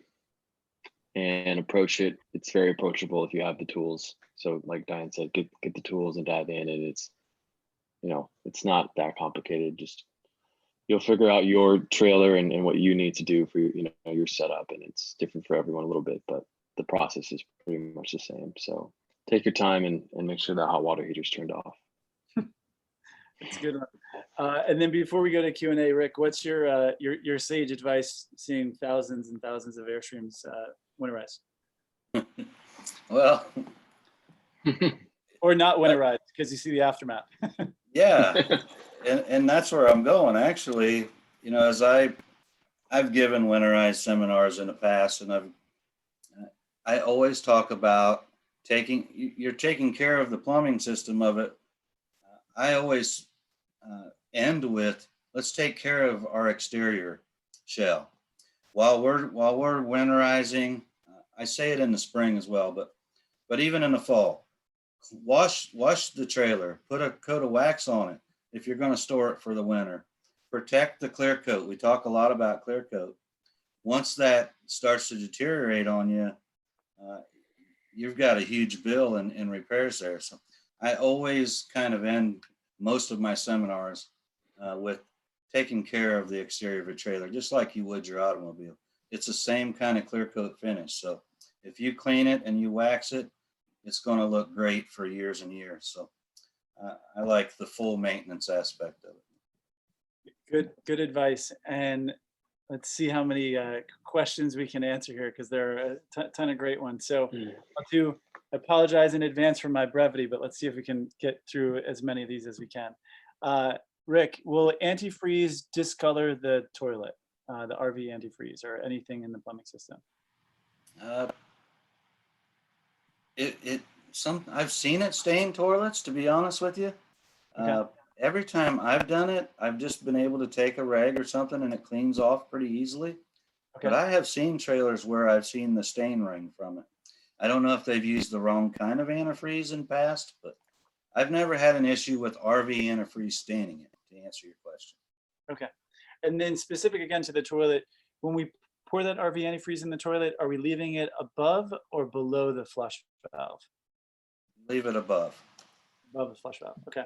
and approach it. It's very approachable if you have the tools. So like Diane said, get the tools and dive in, and it's, it's not that complicated. Just you'll figure out your trailer and what you need to do for your setup, and it's different for everyone a little bit, but the process is pretty much the same. So take your time and make sure that hot water heater's turned off. That's a good one. And then before we go to Q&A, Rick, what's your sage advice seeing thousands and thousands of Airstreams winterize? Well, or not winterize, because you see the aftermath. yeah, and that's where I'm going. Actually, as I've given winterize seminars in the past, and I always talk about you're taking care of the plumbing system of it. I always end with, let's take care of our exterior shell. While we're winterizing, I say it in the spring as well, but even in the fall, wash the trailer, put a coat of wax on it if you're going to store it for the winter. Protect the clear coat. We talk a lot about clear coat. Once that starts to deteriorate on you, you've got a huge bill in repairs there. So I always kind of end most of my seminars with taking care of the exterior of a trailer, just like you would your automobile. It's the same kind of clear coat finish. So if you clean it and you wax it, it's going to look great for years and years. So I like the full maintenance aspect of it. Good advice. And let's see how many questions we can answer here, because there are a ton of great ones. So I'll apologize in advance for my brevity, but let's see if we can get through as many of these as we can. Rick, will antifreeze discolor the toilet, the RV antifreeze, or anything in the plumbing system? I've seen it stain toilets, to be honest with you. Okay. Every time I've done it, I've just been able to take a rag or something and it cleans off pretty easily. Okay. But I have seen trailers where I've seen the stain ring from it. I don't know if they've used the wrong kind of antifreeze in past, but I've never had an issue with RV antifreeze staining it, to answer your question. Okay. And then specific again to the toilet, when we pour that RV antifreeze in the toilet, are we leaving it above or below the flush valve? Leave it above. Above the flush valve. Okay.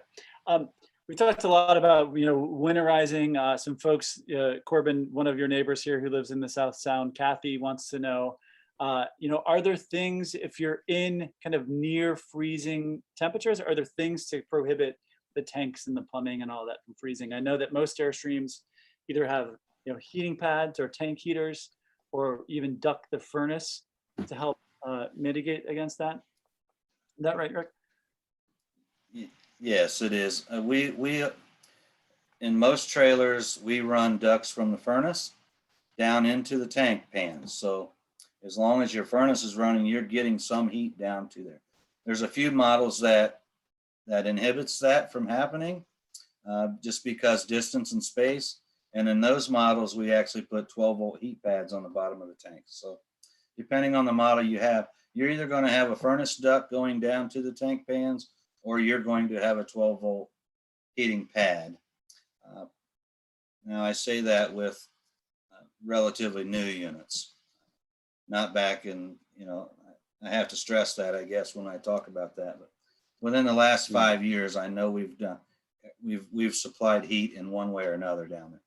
We talked a lot about, winterizing. Some folks, Corbin, one of your neighbors here who lives in the South Sound, Kathy, wants to know, are there things, if you're in kind of near freezing temperatures, are there things to prohibit the tanks and the plumbing and all that from freezing? I know that most Airstreams either have, heating pads or tank heaters, or even duct the furnace to help mitigate against that. Is that right, Rick? Yes, it is. We in most trailers, we run ducts from the furnace down into the tank pans. So as long as your furnace is running, you're getting some heat down to there. There's a few models that inhibits that from happening, just because distance and space. And in those models, we actually put 12-volt heat pads on the bottom of the tank. So depending on the model you have, you're either going to have a furnace duct going down to the tank pans, or you're going to have a 12-volt heating pad. Now I say that with relatively new units, not back in, I have to stress that, I guess, when I talk about that. But within the last 5 years, I know we've supplied heat in one way or another down there.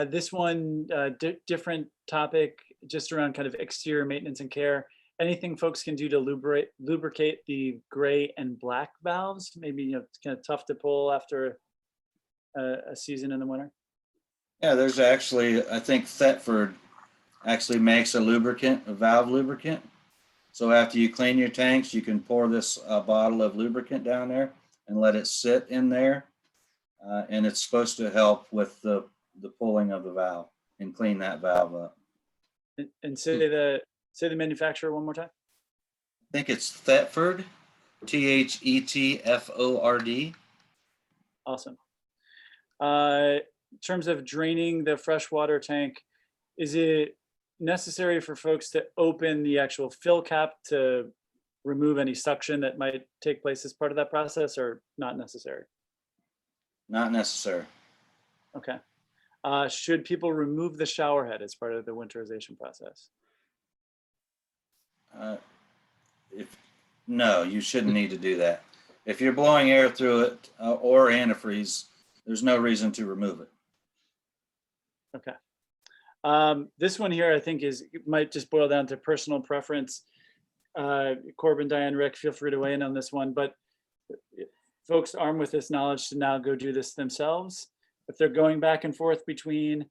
This one, different topic, just around kind of exterior maintenance and care. Anything folks can do to lubricate the gray and black valves? Maybe it's kind of tough to pull after a season in the winter. Yeah, there's actually, I think Thetford actually makes a valve lubricant. So after you clean your tanks, you can pour this bottle of lubricant down there and let it sit in there. and it's supposed to help with the pulling of the valve and clean that valve up. And say the manufacturer one more time. I think it's Thetford, Thetford. Awesome. In terms of draining the freshwater tank, is it necessary for folks to open the actual fill cap to remove any suction that might take place as part of that process, or not necessary? Not necessary. Okay. Should people remove the shower head as part of the winterization process? No, you shouldn't need to do that. If you're blowing air through it or antifreeze, there's no reason to remove it. Okay. This one here, I think, might just boil down to personal preference. Corbin, Diane, Rick, feel free to weigh in on this one, but folks armed with this knowledge to now go do this themselves. If they're going back and forth between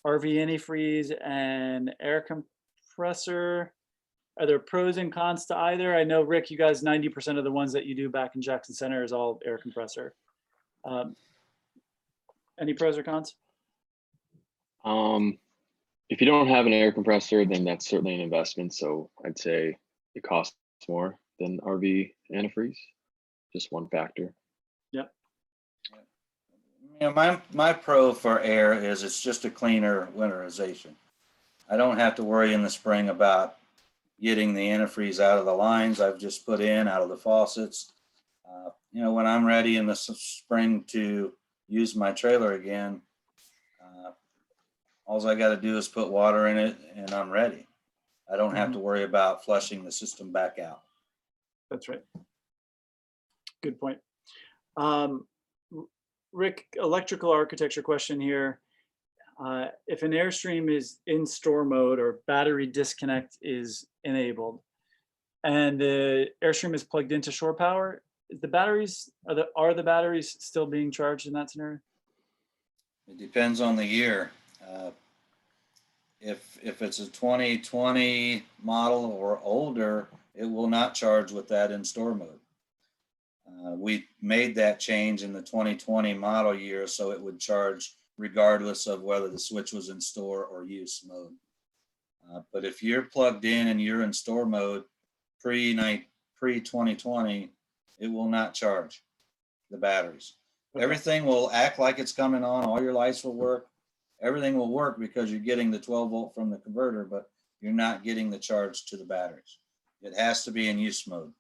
RV antifreeze and air compressor, are there pros and cons to either? I know, Rick, you guys, 90% of the ones that you do back in Jackson Center is all air compressor. Any pros or cons? If you don't have an air compressor, then that's certainly an investment. So I'd say it costs more than RV antifreeze. Just one factor. Yep. Yeah, my pro for air is it's just a cleaner winterization. I don't have to worry in the spring about getting the antifreeze out of the lines I've just put in, out of the faucets. When I'm ready in the spring to use my trailer again, all I got to do is put water in it and I'm ready. I don't have to worry about flushing the system back out. That's right. Good point. Rick, electrical architecture question here. If an Airstream is in store mode or battery disconnect is enabled and the Airstream is plugged into shore power, the batteries, are the batteries still being charged in that scenario? It depends on the year. If it's a 2020 model or older, it will not charge with that in store mode. We made that change in the 2020 model year, so it would charge regardless of whether the switch was in store or use mode. But if you're plugged in and you're in store mode pre-2020, it will not charge the batteries. Okay. Everything will act like it's coming on. All your lights will work. Everything will work because you're getting the 12 volt from the converter, but you're not getting the charge to the batteries. It has to be in use mode.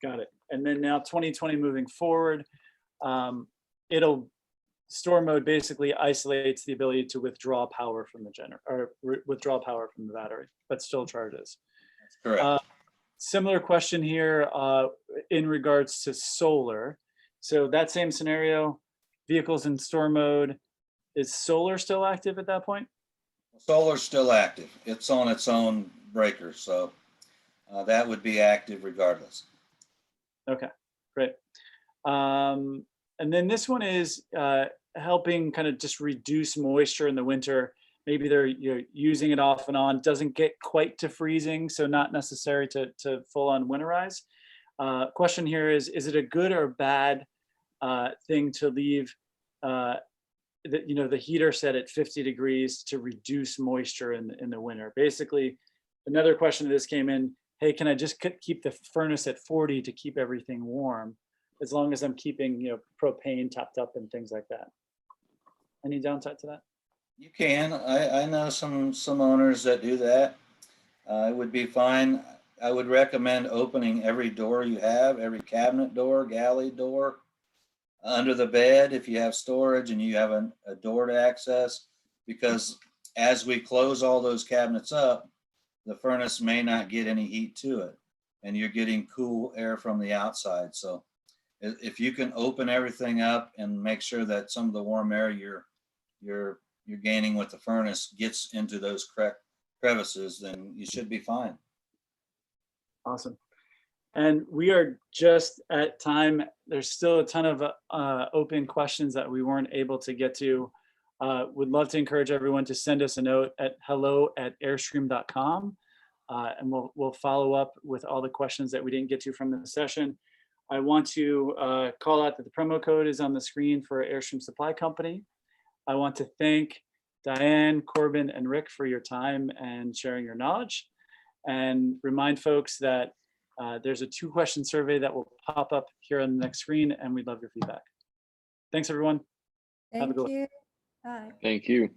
Got it. And then now 2020 moving forward, store mode basically isolates the ability to withdraw power from the generator or withdraw power from the battery, but still charges. That's correct. Similar question here in regards to solar. So that same scenario, vehicles in store mode, is solar still active at that point? Solar's still active. It's on its own breaker, so that would be active regardless. Okay, great. And then this one is helping kind of just reduce moisture in the winter. Maybe you're using it off and on, doesn't get quite to freezing, so not necessary to full on winterize. Question here is it a good or bad thing to leave the heater set at 50 degrees to reduce moisture in the winter? Basically, another question of this came in, hey, can I just keep the furnace at 40 to keep everything warm, as long as I'm keeping propane topped up and things like that? Any downside to that? You can. I know some owners that do that. It would be fine. I would recommend opening every door you have, every cabinet door, galley door, under the bed if you have storage and you have a door to access, because as we close all those cabinets up, the furnace may not get any heat to it and you're getting cool air from the outside. So if you can open everything up and make sure that some of the warm air you're gaining with the furnace gets into those crevices, then you should be fine. Awesome. And we are just at time. There's still a ton of open questions that we weren't able to get to. Would love to encourage everyone to send us a note at hello@airstream.com, and we'll follow up with all the questions that we didn't get to from the session. I want to call out that the promo code is on the screen for Airstream Supply Company. I want to thank Diane, Corbin, and Rick for your time and sharing your knowledge, and remind folks that there's a 2-question survey that will pop up here on the next screen, and we'd love your feedback. Thanks, everyone. Have a Thank good one. you. Bye. Thank you.